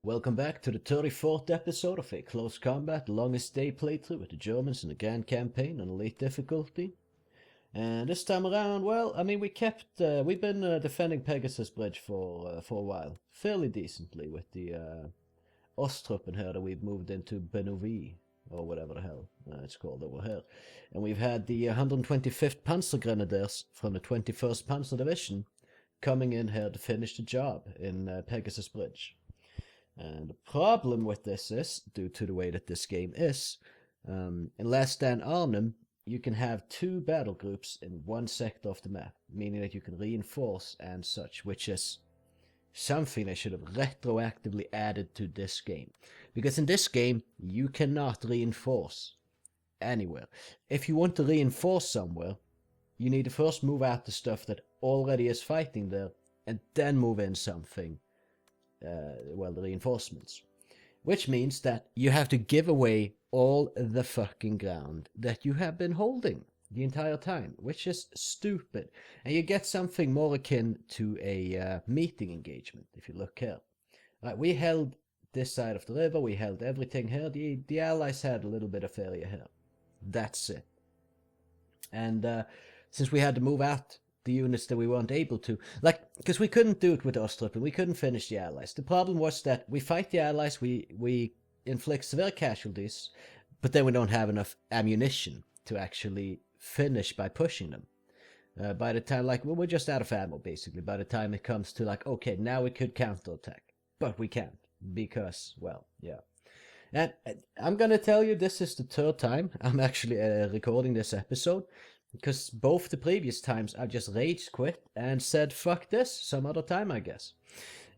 Welcome back to the 34th episode of a Close Combat Longest Day playthrough with the Germans in the Grand Campaign on Elite difficulty. And this time around, well, I mean, we've been defending Pegasus Bridge for a while, fairly decently with the Ostruppen here that we've moved into Benovi, or whatever the hell it's called over here. And we've had the 125th Panzer Grenadiers from the 21st Panzer Division coming in here to finish the job in Pegasus Bridge. And the problem with this is, due to the way that this game is, in Last Stand Arnhem, you can have two battle groups in one sector of the map, meaning that you can reinforce and such, which is something they should have retroactively added to this game. Because in this game, you cannot reinforce anywhere. If you want to reinforce somewhere, you need to first move out the stuff that already is fighting there, and then move in something. The reinforcements. Which means that you have to give away all the fucking ground that you have been holding the entire time, which is stupid. And you get something more akin to a meeting engagement, if you look here. Right, we held this side of the river, we held everything here, the Allies had a little bit of area here. That's it. And since we had to move out the units that we weren't able to, because we couldn't do it with Ostrup and we couldn't finish the Allies. The problem was that we fight the Allies, we inflict severe casualties, but then we don't have enough ammunition to actually finish by pushing them. By the time, we're just out of ammo, basically, by the time it comes to, okay, now we could counterattack. But we can't, because, well, yeah. And I'm gonna tell you, this is the third time I'm actually recording this episode, because both the previous times I just rage quit and said fuck this some other time, I guess.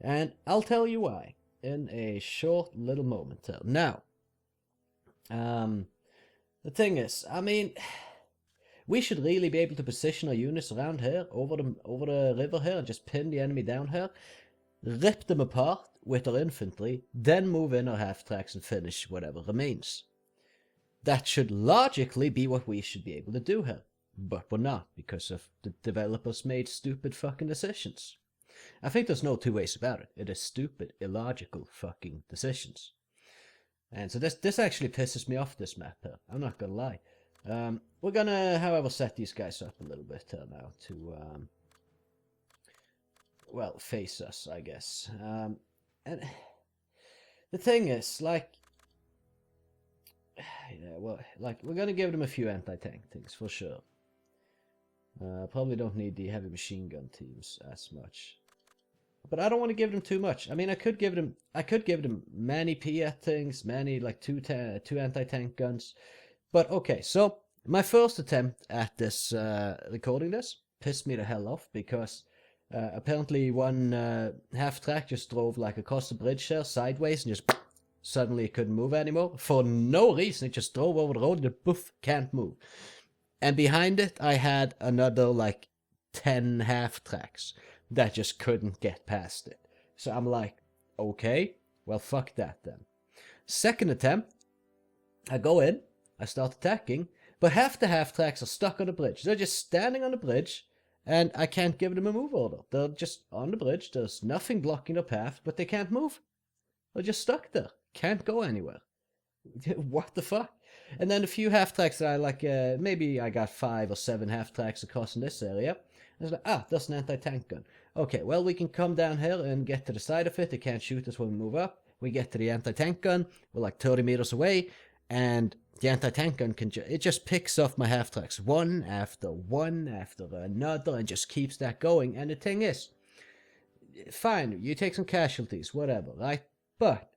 And I'll tell you why in a short little moment. Now, the thing is, I mean, we should really be able to position our units around here, over the river here, and just pin the enemy down here, rip them apart with our infantry, then move in our half-tracks and finish whatever remains. That should logically be what we should be able to do here. But we're not, because of the developers made stupid fucking decisions. I think there's no two ways about it. It is stupid, illogical fucking decisions. And so this actually pisses me off, this map here. I'm not gonna lie. We're gonna, however, set these guys up a little bit here now to, well, face us, I guess. And the thing is, we're gonna give them a few anti-tank things, for sure. Probably don't need the heavy machine gun teams as much, but I don't want to give them too much. I mean, I could give them many Piat things, many two anti-tank guns. But okay, so my first attempt at this recording this pissed me the hell off, because apparently one half-track just drove across the bridge there sideways, and just suddenly it couldn't move anymore for no reason. It just drove over the road and it poof, can't move. And behind it, I had another 10 half-tracks that just couldn't get past it. So I'm like, okay, well, fuck that then. Second attempt, I go in, I start attacking, but half the half-tracks are stuck on the bridge. They're just standing on the bridge, and I can't give them a move order. They're just on the bridge, there's nothing blocking their path, but they can't move. They're just stuck there, can't go anywhere. What the fuck? And then a few half-tracks that I maybe I got 5 or 7 half-tracks across in this area. I was like, there's an anti-tank gun. Okay, well, we can come down here and get to the side of it. It can't shoot us when we move up. We get to the anti-tank gun. We're 30 meters away, and the anti-tank gun it just picks off my half-tracks one after another, and just keeps that going. And the thing is, fine, you take some casualties, whatever, right? But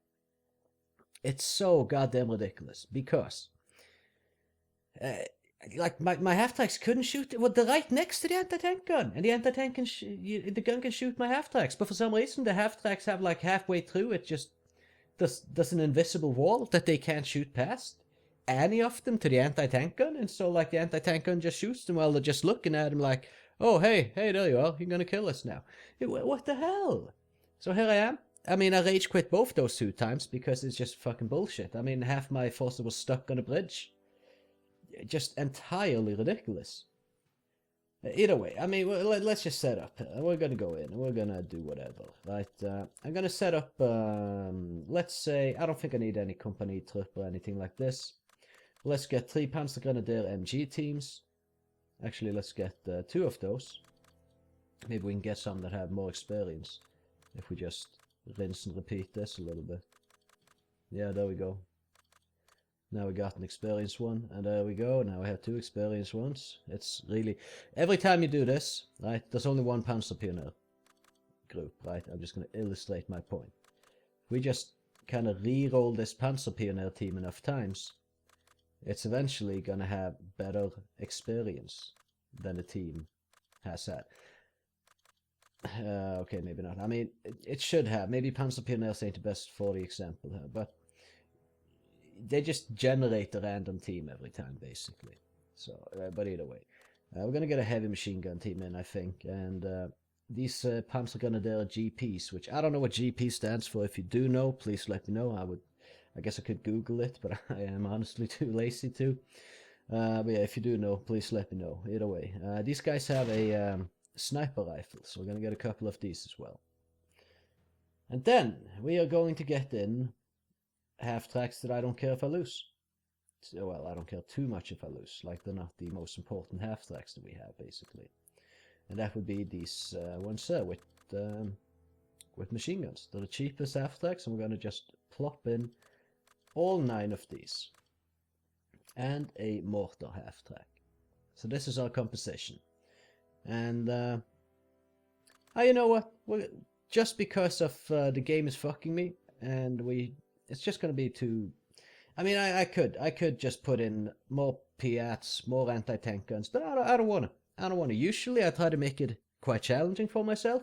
it's so goddamn ridiculous, because my half-tracks couldn't shoot. Well, they're right next to the anti-tank gun, and the anti-tank the gun can shoot my half-tracks, but for some reason the half-tracks have halfway through it just there's an invisible wall that they can't shoot past, any of them, to the anti-tank gun. And so the anti-tank gun just shoots them while they're just looking at him oh, hey, there you are, you're gonna kill us now. What the hell? So here I am. I mean, I rage quit both those 2 times because it's just fucking bullshit. I mean, half my force was stuck on a bridge. Just entirely ridiculous. Either way, I mean, let's just set up. We're gonna go in. We're gonna do whatever, right? I'm gonna set up. Let's say I don't think I need any company trip or anything like this. Let's get 3 Panzergrenadier MG teams. Actually, let's get 2 of those. Maybe we can get some that have more experience if we just rinse and repeat this a little bit. Yeah, there we go. Now we got an experienced one, and there we go. Now we have 2 experienced ones. It's really... Every time you do this, right, there's only 1 Panzerpioneer group, right? I'm just going to illustrate my point. If we just kind of re-roll this Panzerpioneer team enough times, it's eventually going to have better experience than the team has had. Okay, maybe not. I mean, it should have. Maybe Panzerpioneers ain't the best for the example here, but they just generate a random team every time, basically. So, but either way. We're going to get a heavy machine gun team in, I think, and these Panzergrenadier GPs, which I don't know what GP stands for. If you do know, please let me know. I guess I could Google it, but I am honestly too lazy to. But yeah, if you do know, please let me know. Either way. These guys have a sniper rifle, so we're going to get a couple of these as well. And then we are going to get in half-tracks that I don't care if I lose. So, well, I don't care too much if I lose. Like, they're not the most important half-tracks that we have, basically. And that would be these ones there with machine guns. They're the cheapest half-tracks, and we're going to just plop in all 9 of these. And a mortar half-track. So this is our composition. And, you know what? Just because of the game is fucking me, and it's just going to be too... I mean, I could just put in more Piats, more anti-tank guns, but I don't want to. I don't want to. Usually I try to make it quite challenging for myself.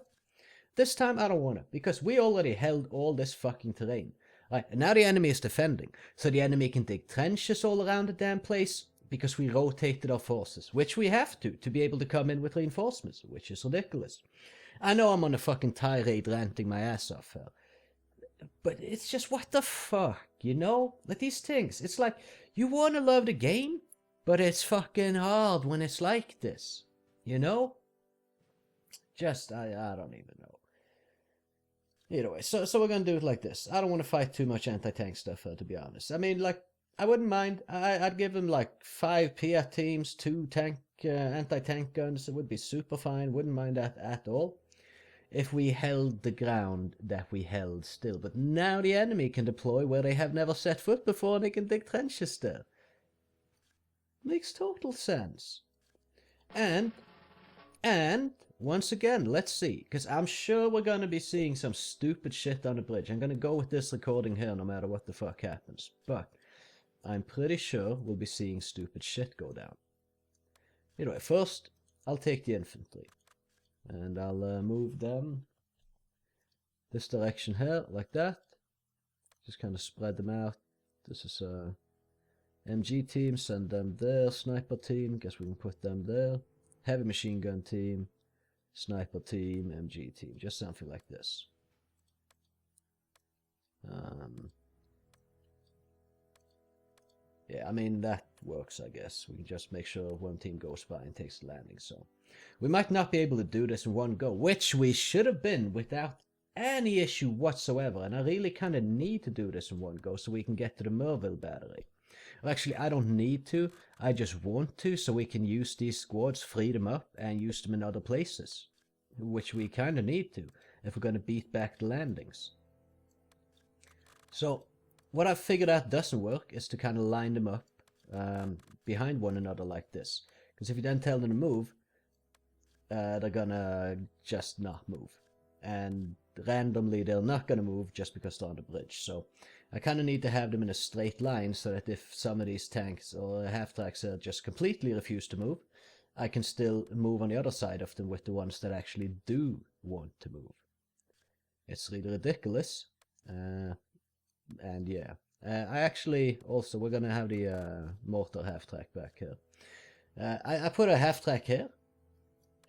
This time I don't want to, because we already held all this fucking terrain. Right, and now the enemy is defending, so the enemy can dig trenches all around the damn place, because we rotated our forces, which we have to be able to come in with reinforcements, which is ridiculous. I know I'm on a fucking tirade ranting my ass off here, but it's just, what the fuck, you know? Like, these things, it's like, you want to love the game, but it's fucking hard when it's like this, you know? Just, I don't even know. Either way, so we're gonna do it like this. I don't want to fight too much anti-tank stuff, to be honest. I mean, like, I wouldn't mind. I'd give him like 5 Piat teams, 2 tank anti-tank guns. It would be super fine. Wouldn't mind that at all. If we held the ground that we held still. But now the enemy can deploy where they have never set foot before, and they can dig trenches there. Makes total sense. And once again, let's see, because I'm sure we're going to be seeing some stupid shit on the bridge. I'm going to go with this recording here no matter what the fuck happens. But I'm pretty sure we'll be seeing stupid shit go down. Anyway, first, I'll take the infantry. And I'll move them this direction here, like that. Just kind of spread them out. This is MG team, send them there. Sniper team, guess we can put them there. Heavy machine gun team, sniper team, MG team. Just something like this. Yeah, I mean, that works, I guess. We can just make sure one team goes by and takes the landing. So we might not be able to do this in one go, which we should have been without any issue whatsoever. And I really kind of need to do this in one go so we can get to the Merville battery. Well, actually, I don't need to. I just want to, so we can use these squads, free them up, and use them in other places. Which we kind of need to, if we're going to beat back the landings. So what I've figured out doesn't work is to kind of line them up behind one another like this. Because if you then tell them to move, they're gonna just not move. And randomly they're not gonna move just because they're on the bridge. So I kind of need to have them in a straight line so that if some of these tanks or half-tracks just completely refuse to move, I can still move on the other side of them with the ones that actually do want to move. It's really ridiculous. And yeah, I actually also, we're gonna have the mortar half-track back here. I put a half-track here.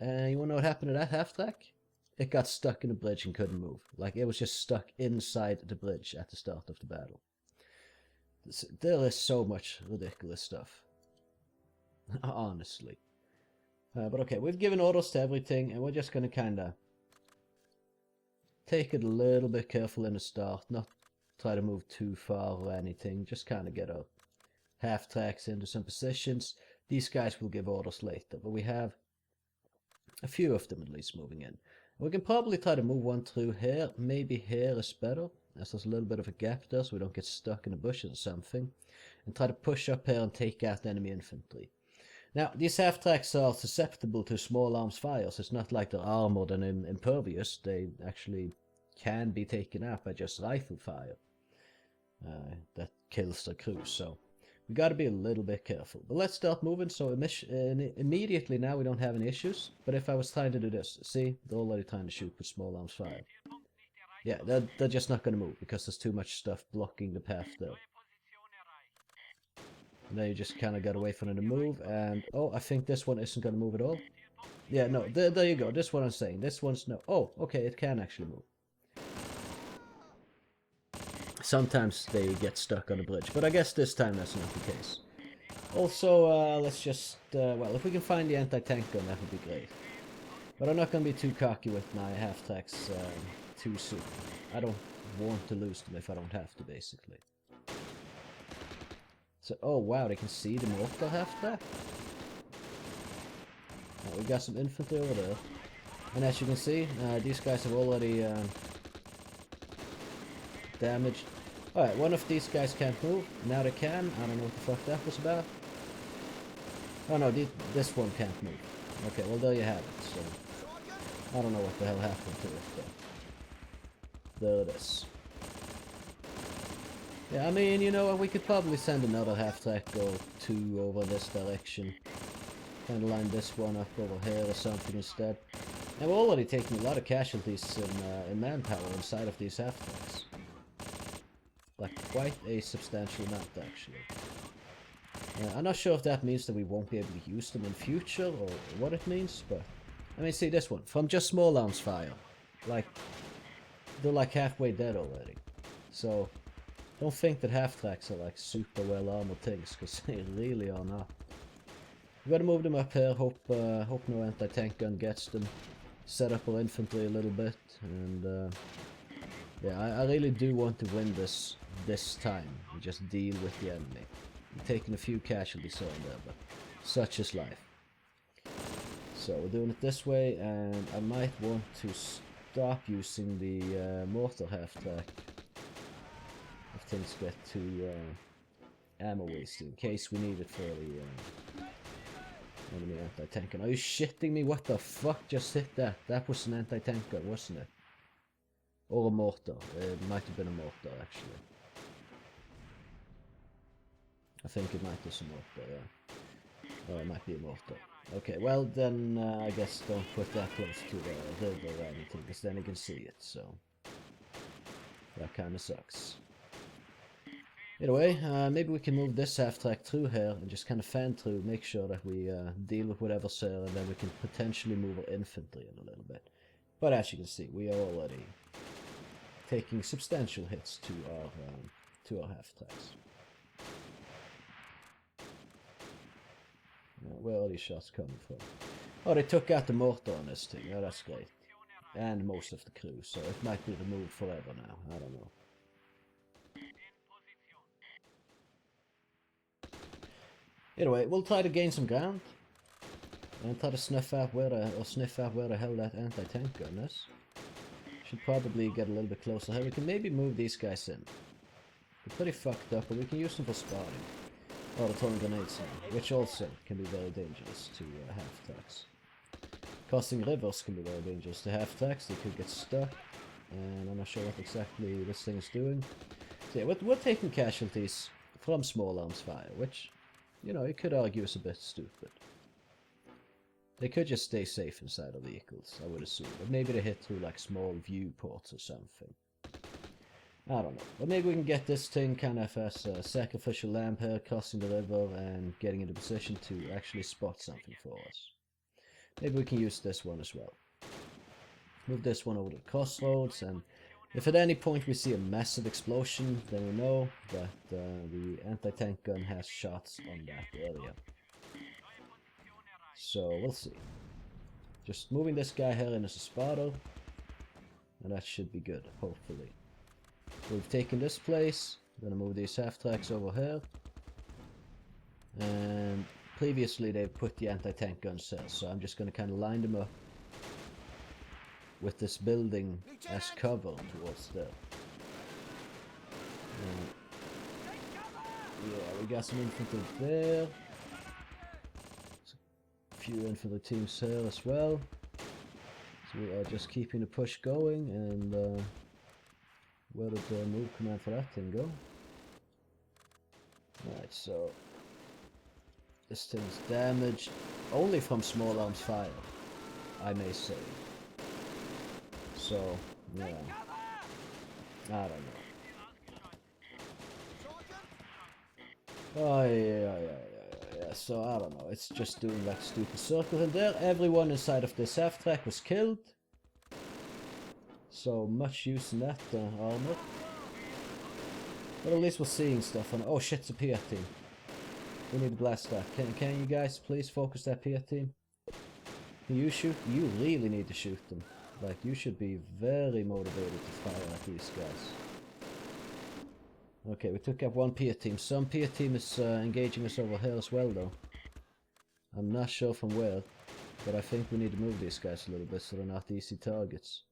You wanna know what happened to that half-track? It got stuck in the bridge and couldn't move. Like, it was just stuck inside the bridge at the start of the battle. There is so much ridiculous stuff. Honestly. But okay, we've given orders to everything, and we're just gonna kinda take it a little bit careful in the start, not try to move too far or anything, just kinda get our half tracks into some positions. These guys will give orders later, but we have a few of them at least moving in. We can probably try to move one through here. Maybe here is better, as there's a little bit of a gap there so we don't get stuck in the bushes or something. And try to push up here and take out enemy infantry. Now, these half-tracks are susceptible to small arms fires. It's not like they're armored and impervious. They actually can be taken out by just rifle fire. That kills the crew, so we gotta be a little bit careful. But let's start moving, so immediately now we don't have any issues. But if I was trying to do this, see, they're already trying to shoot with small arms fire. Yeah, they're just not gonna move, because there's too much stuff blocking the path there. And then you just kind of got away from them to move, and oh, I think this one isn't going to move at all. Yeah, no, there you go, this one I'm saying, this one's no. Oh, okay, it can actually move. Sometimes they get stuck on the bridge, but I guess this time that's not the case. Also, let's just, well, if we can find the anti-tank gun, that would be great. But I'm not going to be too cocky with my half-tracks too soon. I don't want to lose them if I don't have to, basically. So, oh wow, they can see the mortar half-track. We got some infantry over there. And as you can see, these guys have already damaged. Alright, one of these guys can't move. Now they can. I don't know what the fuck that was about. Oh no, this one can't move. Okay, well there you have it. So, I don't know what the hell happened to it, but there it is. Yeah, I mean, you know, we could probably send another half-track or two over this direction. Kind of line this one up over here or something instead. And we're already taking a lot of casualties in manpower inside of these half-tracks. Like, quite a substantial amount, actually. I'm not sure if that means that we won't be able to use them in future, or what it means, but... I mean, see this one. From just small arms fire. Like, they're like halfway dead already. So... don't think that half-tracks are like super well armored things, because they really are not. We gotta move them up here, hope no anti-tank gun gets them. Set up our infantry a little bit, and yeah, I really do want to win this time, and just deal with the enemy. I'm taking a few casualties here and there, but such is life. So we're doing it this way, and I might want to stop using the mortar half-track if things get too ammo wasted, in case we need it for the enemy anti-tank gun. Are you shitting me? What the fuck just hit that? That was an anti-tank gun, wasn't it? Or a mortar. It might have been a mortar, actually. I think it might be a mortar, yeah. Or it might be a mortar. Okay, well then I guess don't put that close to the river or anything, because then you can see it, so... that kinda sucks. Anyway, maybe we can move this half-track through here and just kind of fan through, make sure that we deal with whatever's there, and then we can potentially move our infantry in a little bit. But as you can see, we are already taking substantial hits to our half-tracks. Where are these shots coming from? Oh, they took out the mortar on this thing. Oh, that's great. And most of the crew, so it might be removed forever now. I don't know. Anyway, we'll try to gain some ground. And try to sniff out where the hell that anti-tank gun is. Should probably get a little bit closer here. We can maybe move these guys in. They're pretty fucked up, but we can use them for spotting. Or throwing grenades in, which also can be very dangerous to half-tracks. Crossing rivers can be very dangerous to half-tracks. They could get stuck, and I'm not sure what exactly this thing is doing. So yeah, we're taking casualties from small arms fire, which, you know, you could argue is a bit stupid. They could just stay safe inside the vehicles, I would assume, but maybe they hit through like small viewports or something. I don't know, but maybe we can get this thing kind of as a sacrificial lamb here, crossing the river and getting into position to actually spot something for us. Maybe we can use this one as well. Move this one over the crossroads, and if at any point we see a massive explosion, then we know that the anti-tank gun has shots on that area. So we'll see. Just moving this guy here in as a spotter, and that should be good, hopefully. We've taken this place. I'm gonna move these half-tracks over here. And previously they've put the anti-tank guns there, so I'm just gonna kind of line them up with this building as cover towards there. Yeah, we got some infantry there. A few infantry teams here as well. So we are just keeping the push going, and where did the move command for that thing go? Right, so this thing's damaged only from small arms fire, I may say. So, yeah. I don't know. Oh, yeah. So, I don't know. It's just doing like stupid circles. And there, everyone inside of this half-track was killed. So, much use in that armor. But at least we're seeing stuff on it. Oh shit, it's a Piat team. We need to blast that. Can you guys please focus that Piat team? Can you shoot? You really need to shoot them. Like, you should be very motivated to fire at these guys. Okay, we took up one Piat team. Some Piat team is engaging us over here as well, though. I'm not sure from where, but I think we need to move these guys a little bit so they're not easy targets.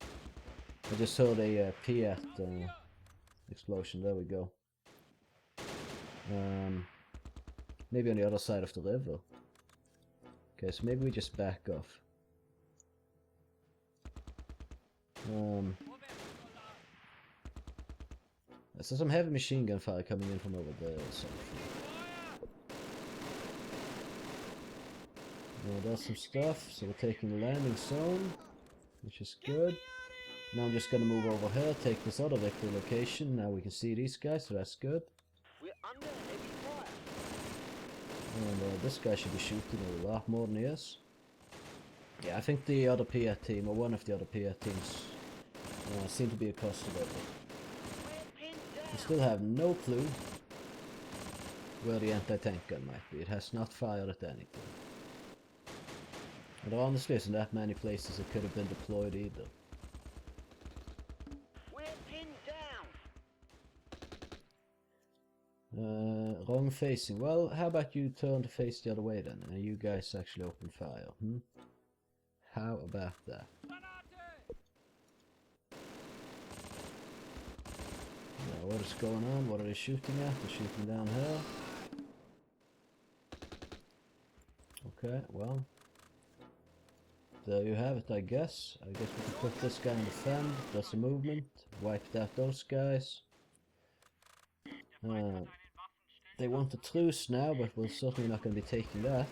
I just heard a Piat explosion. There we go. Maybe on the other side of the river. Okay, so maybe we just back off. There's some heavy machine gun fire coming in from over there or something. There's some stuff, so we're taking the landing zone, which is good. Now I'm just gonna move over here, take this other victory location. Now we can see these guys, so that's good. And this guy should be shooting a lot more than he is. Yeah, I think the other Piat team, or one of the other Piat teams, seem to be accosted over. We still have no clue where the anti-tank gun might be. It has not fired at anything. And there honestly isn't that many places it could have been deployed either. Wrong facing. Well, how about you turn to face the other way then, and you guys actually open fire, How about that? Now, what is going on? What are they shooting at? They're shooting down here. Okay, well. There you have it, I guess. I guess we can put this guy in the fan. There's a movement. Wiped out those guys. They want a truce now, but we're certainly not going to be taking that.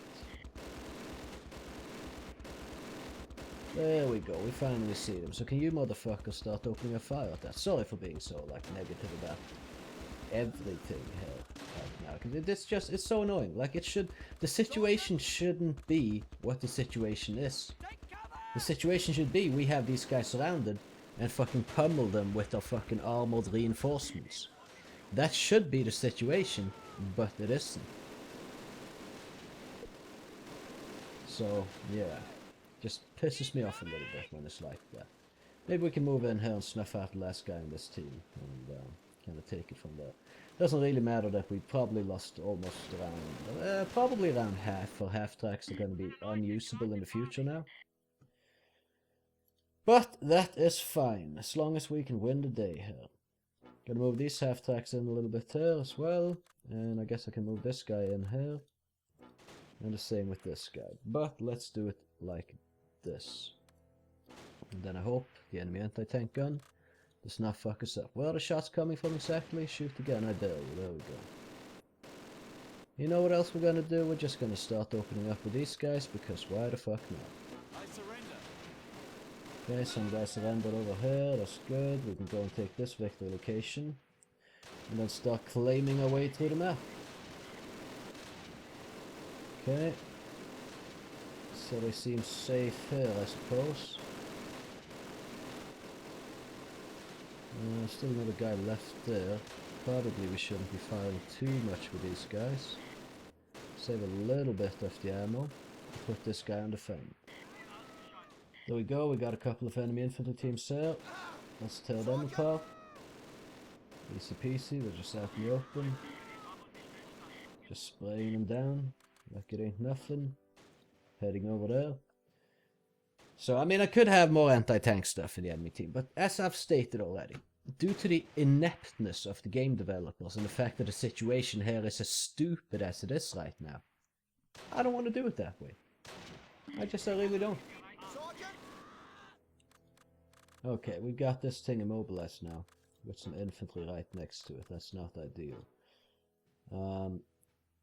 There we go, we finally see them. So can you motherfuckers start opening a fire at that? Sorry for being so, like, negative about everything here right now. Because it's so annoying. Like, the situation shouldn't be what the situation is. The situation should be, we have these guys surrounded and fucking pummel them with our fucking armored reinforcements. That should be the situation, but it isn't. So, yeah. Just pisses me off a little bit when it's like that. Maybe we can move in here and snuff out the last guy in this team and kind of take it from there. Doesn't really matter that we probably lost almost around, probably around half, or half tracks are going to be unusable in the future now. But that is fine, as long as we can win the day here. Gonna move these half tracks in a little bit here as well, and I guess I can move this guy in here, and the same with this guy. But let's do it like this. And then I hope the enemy anti-tank gun does not fuck us up. Where are the shots coming from exactly? Shoot again, I dare you. There we go. You know what else we're gonna do? We're just gonna start opening up with these guys, because why the fuck not? I surrender. Okay, some guys surrendered over here, that's good. We can go and take this victory location. And then start claiming our way through the map. Okay. So they seem safe here, I suppose. Still another guy left there. Probably we shouldn't be firing too much with these guys. Save a little bit of the ammo. put this guy on defend. There we go, we got a couple of enemy infantry teams there. Let's tear them apart. Easy peasy, we're just out in the open. Just spraying them down like it ain't nothing. Heading over there. So, I mean, I could have more anti-tank stuff in the enemy team, but as I've stated already, due to the ineptness of the game developers and the fact that the situation here is as stupid as it is right now, I don't want to do it that way. I really don't. Okay, we got this thing immobilized now, with some infantry right next to it. That's not ideal.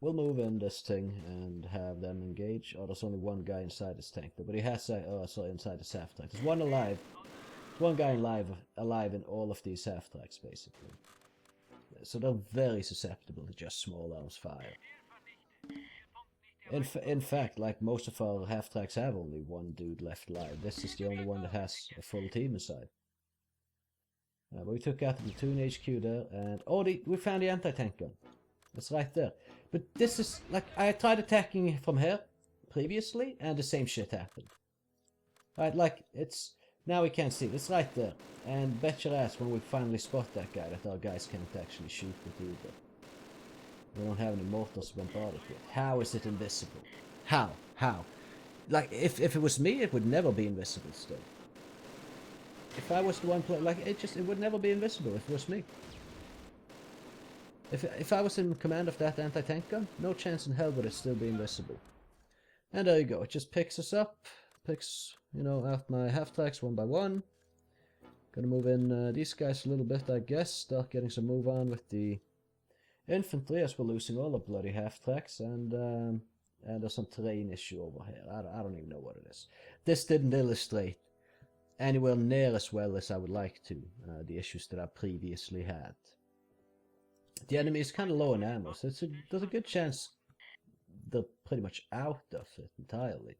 We'll move in this thing and have them engage. Oh, there's only one guy inside this tank though, but he has inside this half track. There's one alive. There's one guy alive in all of these half tracks basically. So they're very susceptible to just small arms fire. In fact, like most of our half tracks have only one dude left alive. This is the only one that has a full team inside. But we took out the platoon HQ there, and we found the anti-tank gun. It's right there. But this is like, I tried attacking from here previously, and the same shit happened. Right, like it's now we can't see it. It's right there, and bet your ass when we finally spot that guy that our guys can't actually shoot with either. We don't have any mortars to bombard it with. How is it invisible? How? Like, if it was me, it would never be invisible still. If I was the one playing, like, it would never be invisible if it was me. If I was in command of that anti-tank gun, no chance in hell would it still be invisible. And there you go, it just picks us up, out my half-tracks one by one. Gonna move in these guys a little bit, I guess, start getting some move on with the infantry as we're losing all the bloody half-tracks, and there's some terrain issue over here. I don't even know what it is. This didn't illustrate anywhere near as well as I would like to, the issues that I previously had. The enemy is kind of low on ammo, so there's a good chance they're pretty much out of it entirely.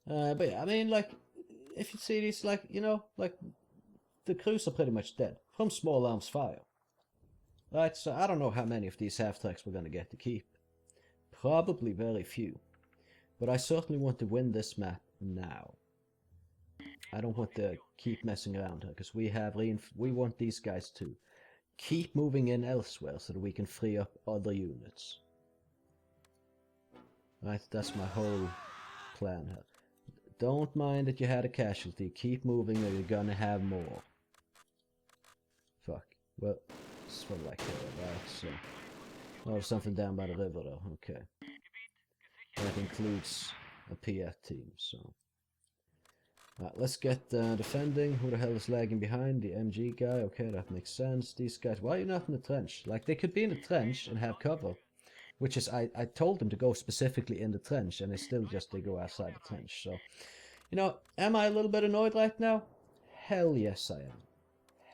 But yeah, I mean, like, if you see these, like, like, the crews are pretty much dead from small arms fire. Right, so I don't know how many of these half-tracks we're going to get to keep. Probably very few. But I certainly want to win this map now. I don't want to keep messing around here, because we want these guys to keep moving in elsewhere so that we can free up other units. Right, that's my whole plan here. Don't mind that you had a casualty, keep moving or you're gonna have more. Fuck. Well, it's from like here, right, so... Oh, there's something down by the river though, okay. That includes a Piet team, so... Alright, let's get defending. Who the hell is lagging behind? The MG guy. Okay, that makes sense. These guys, why are you not in the trench? Like, they could be in the trench and have cover. Which is, I told them to go specifically in the trench, and they go outside the trench. So, am I a little bit annoyed right now? Hell yes I am.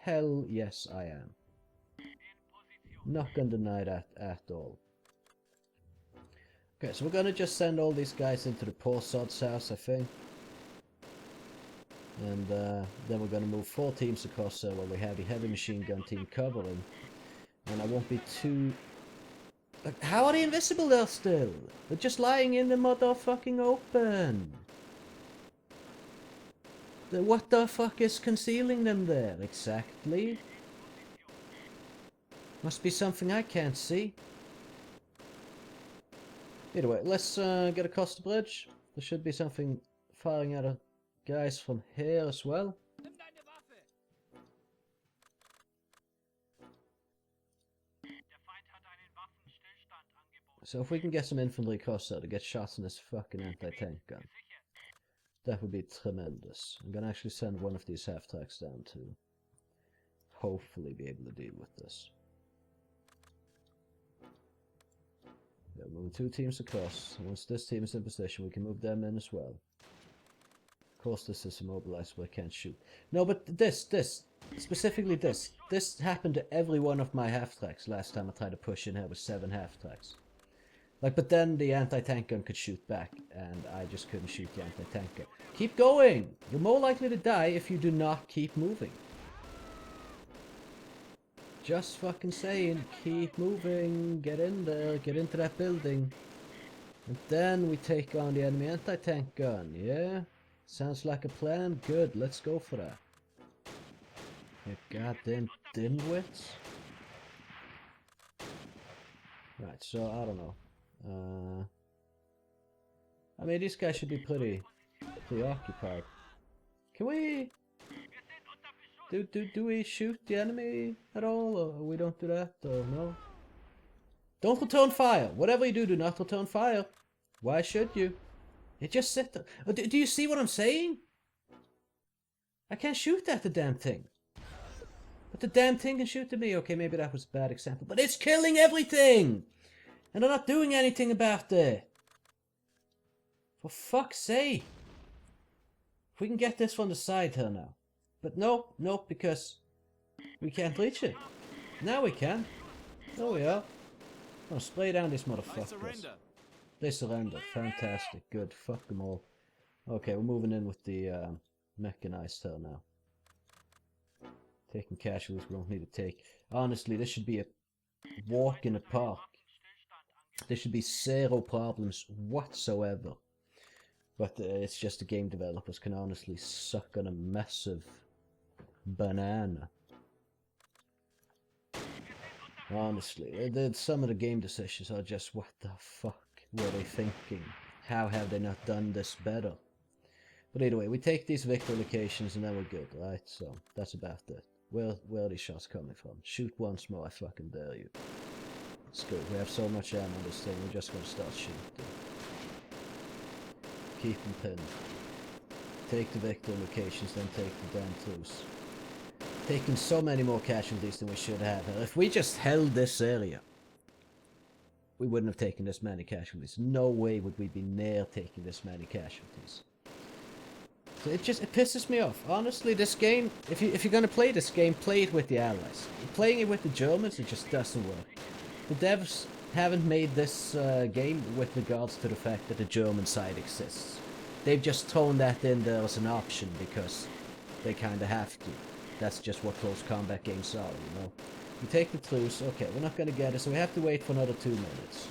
Hell yes I am. Not gonna deny that at all. Okay, so we're gonna just send all these guys into the poor sod's house, I think. And then we're going to move 4 teams across there where we have the heavy machine gun team covering. And I won't be too... Like, how are they invisible there still? They're just lying in the motherfucking open. What the fuck is concealing them there exactly? Must be something I can't see. Either way, let's get across the bridge. There should be something firing at us. Guys from here as well. So if we can get some infantry across there to get shots in this fucking anti-tank gun, that would be tremendous. I'm gonna actually send one of these half-tracks down to hopefully be able to deal with this. Yeah, moving 2 teams across. Once this team is in position, we can move them in as well. Of course this is immobilized where I can't shoot. No, but specifically this happened to every one of my half-tracks last time I tried to push in here with 7 half-tracks. Like, but then the anti-tank gun could shoot back, and I just couldn't shoot the anti-tank gun. Keep going! You're more likely to die if you do not keep moving. Just fucking saying, keep moving, get in there, get into that building. And then we take on the enemy anti-tank gun, yeah? Sounds like a plan. Good, let's go for that. You goddamn dimwits. Right, so I don't know. I mean, these guys should be pretty occupied. Can we... Do we shoot the enemy at all, or we don't do that, or no? Don't return fire! Whatever you do, do not return fire! Why should you? You just sit there. Oh, do you see what I'm saying? I can't shoot at the damn thing. But the damn thing can shoot at me. Okay, maybe that was a bad example. But it's killing everything! And they're not doing anything about it. For fuck's sake. If we can get this from the side here now. But no, because we can't reach it. Now we can. There we are. I'm gonna spray down these motherfuckers. They surrender. Fantastic. Good. Fuck them all. Okay, we're moving in with the mechanized here now. Taking casualties we don't need to take. Honestly, this should be a walk in the park. There should be zero problems whatsoever. But it's just the game developers can honestly suck on a massive banana. Honestly, some of the game decisions are just, what the fuck were they thinking? How have they not done this better? But either way, we take these victory locations and then we're good, right? So, that's about it. Where are these shots coming from? Shoot once more, I fucking dare you. It's good, we have so much ammo on this thing, we're just gonna start shooting. Keep them pinned. Take the victory locations, then take the damn truce. Taking so many more casualties than we should have. If we just held this area, we wouldn't have taken this many casualties. No way would we be near taking this many casualties. So it pisses me off. Honestly, this game, if you're gonna play this game, play it with the Allies. Playing it with the Germans, it just doesn't work. The devs haven't made this game with regards to the fact that the German side exists. They've just thrown that in there as an option because they kinda have to. That's just what close combat games are, you know. We take the truce, okay, we're not gonna get it, so we have to wait for another 2 minutes.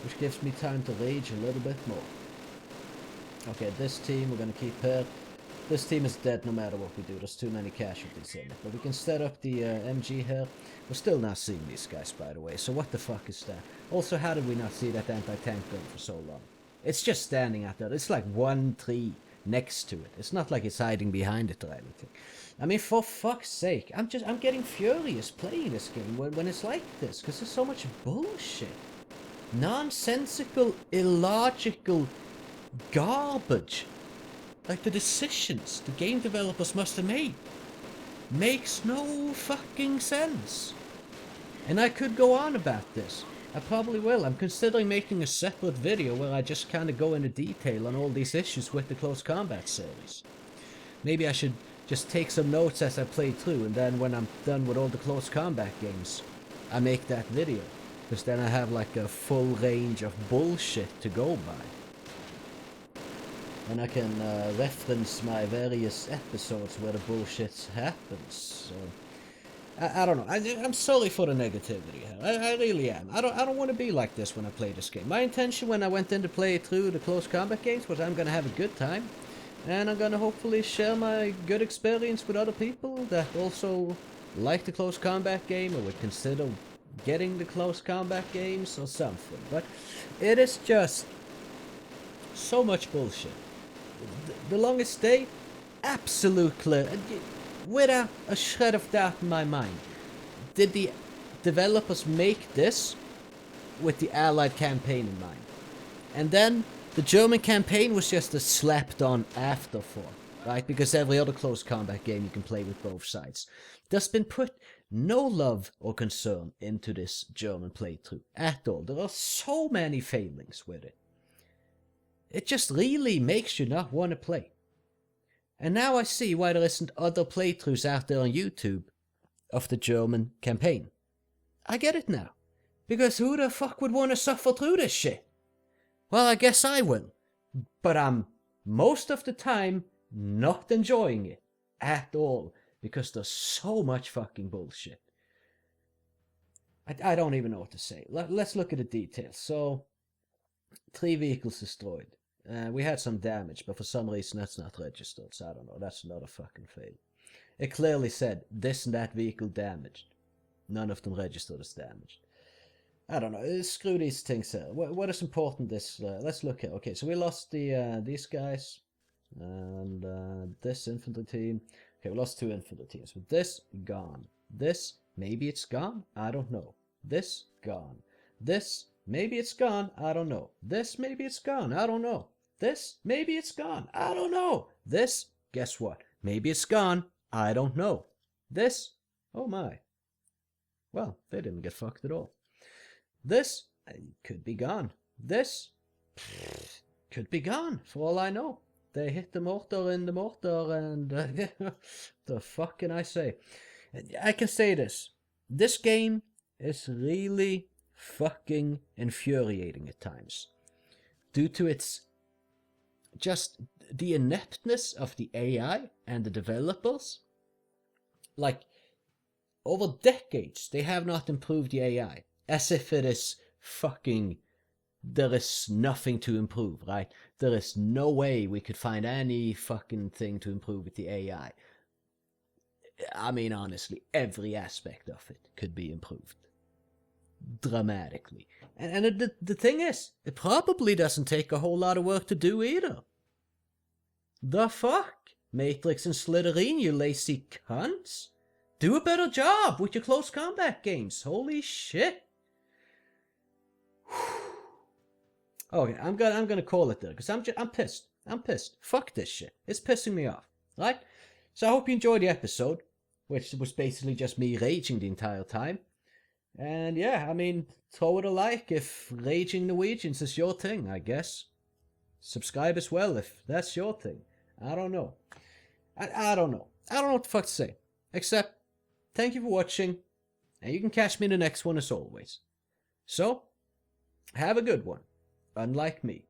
Which gives me time to rage a little bit more. Okay, this team we're gonna keep here. This team is dead no matter what we do, there's too many casualties in it. But we can set up the MG here. We're still not seeing these guys, by the way, so what the fuck is that? Also, how did we not see that anti-tank gun for so long? It's just standing out there, it's like one tree next to it. It's not like it's hiding behind it or anything. I mean, for fuck's sake, I'm getting furious playing this game when it's like this, because there's so much bullshit. Nonsensical, illogical garbage. Like the decisions the game developers must have made. Makes no fucking sense. And I could go on about this. I probably will. I'm considering making a separate video where I just kind of go into detail on all these issues with the Close Combat series. Maybe I should just take some notes as I play through, and then when I'm done with all the Close Combat games, I make that video. Because then I have like a full range of bullshit to go by. And I can reference my various episodes where the bullshit happens. So, I don't know. I'm sorry for the negativity here. I really am. I don't want to be like this when I play this game. My intention when I went in to play through the Close Combat games was I'm going to have a good time. And I'm going to hopefully share my good experience with other people that also like the Close Combat game or would consider getting the Close Combat games or something. But it is just so much bullshit. The longest day, absolute clear, without a shred of doubt in my mind. Did the developers make this with the Allied campaign in mind? And then the German campaign was just a slapped on afterthought, right? Because every other Close Combat game you can play with both sides. There's been put no love or concern into this German playthrough at all. There are so many failings with it. It just really makes you not want to play. And now I see why there isn't other playthroughs out there on YouTube of the German campaign. I get it now. Because who the fuck would want to suffer through this shit? Well, I guess I will. But I'm, most of the time, not enjoying it at all. Because there's so much fucking bullshit. I don't even know what to say. Let's look at the details. So, 3 vehicles destroyed. We had some damage, but for some reason that's not registered, so I don't know. That's another fucking fail. It clearly said this and that vehicle damaged. None of them registered as damaged. I don't know. Screw these things here. What is important is let's look at. Okay, so we lost these guys and this infantry team. Okay, we lost 2 infantry teams. But this gone. This maybe it's gone. I don't know. This gone. This maybe it's gone. I don't know. This maybe it's gone. I don't know. This maybe it's gone. I don't know. This guess what? Maybe it's gone. I don't know. This oh my. Well, they didn't get fucked at all. This could be gone. This could be gone, for all I know. They hit the mortar in the mortar, and the fuck can I say? I can say this. This game is really fucking infuriating at times. Due to its just the ineptness of the AI and the developers. Like, over decades, they have not improved the AI. As if it is fucking... There is nothing to improve, right? There is no way we could find any fucking thing to improve with the AI. I mean, honestly, every aspect of it could be improved. Dramatically. And the thing is, it probably doesn't take a whole lot of work to do either. The fuck? Matrix and Slitherine, you lazy cunts? Do a better job with your close combat games. Holy shit. Okay, I'm gonna call it there because I'm pissed. I'm pissed. Fuck this shit. It's pissing me off, right? So I hope you enjoyed the episode, which was basically just me raging the entire time. And yeah, I mean, throw it a like if raging Norwegians is your thing, I guess. Subscribe as well if that's your thing. I don't know. I don't know. I don't know what the fuck to say. Except, thank you for watching, and you can catch me in the next one as always. So, have a good one. Unlike me.